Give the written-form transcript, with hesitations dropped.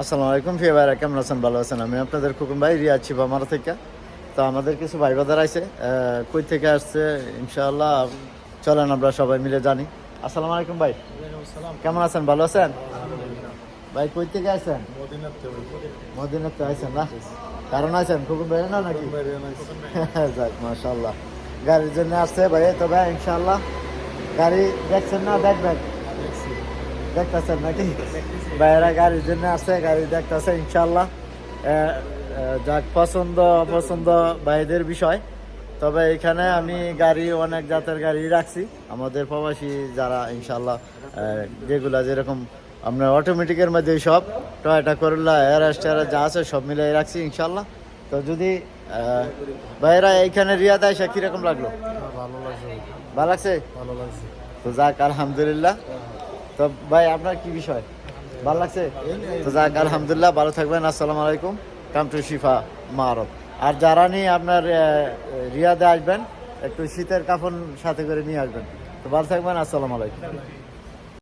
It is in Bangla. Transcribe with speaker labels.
Speaker 1: আসসালামু আলাইকুম প্রিয় ভাইরা, কেমন আছেন? ভালো আছেন? আমি আপনাদের খুকুন ভাই, রিয়াদ শিবামারা থেকে। তো আমাদের কিছু ভাই বাজার আছে, কই থেকে আসছে ইনশাআল্লাহ চলেন আমরা সবাই মিলে জানি। আসসালামু আলাইকুম ভাই, কেমন আছেন? ভালো আছেন ভাই? কই থেকে আসছেন? মদিনাতে আছেন না? কারণ আছেন খুকুন ভাই না নাকি? যাক মাশাআল্লাহ, গাড়ির জন্য আসছে ভাই। তো ভাই ইনশাআল্লাহ গাড়ি দেখছেন না দেখবেন? দেখতেছেন নাকি? বাইরে গাড়ির জন্য আছে, গাড়ি দেখতেছে ইনশাল্লাহ। যাক, পছন্দ অপছন্দ ভাইদের বিষয়। তবে এখানে আমি গাড়ি অনেক জাতের গাড়ি রাখছি, আমাদের প্রবাসী যারা ইনশাল্লাহ যেগুলা যেরকম আমরা অটোমেটিকের মধ্যে সব টয়োটা করোলা এয়ারএস যা আছে সব মিলাই রাখছি ইনশাল্লাহ। তো যদি ভাইরা এইখানে রিয়াদে এসে কিরকম লাগলো?
Speaker 2: ভালো লাগছে।
Speaker 1: ভালো লাগছে?
Speaker 2: ভালো লাগছে।
Speaker 1: তো যাক আলহামদুলিল্লাহ। তো ভাই আপনার কি বিষয়? ভালো লাগছে? তো যাক আলহামদুলিল্লাহ, ভালো থাকবেন। আসসালামু আলাইকুম। কাম টু শিফা মারত। আর যারা নিয়ে আপনার রিয়াদে আসবেন, একটু শীতের কাপড় সাথে করে নিয়ে আসবেন। তো ভালো থাকবেন। আসসালামু আলাইকুম।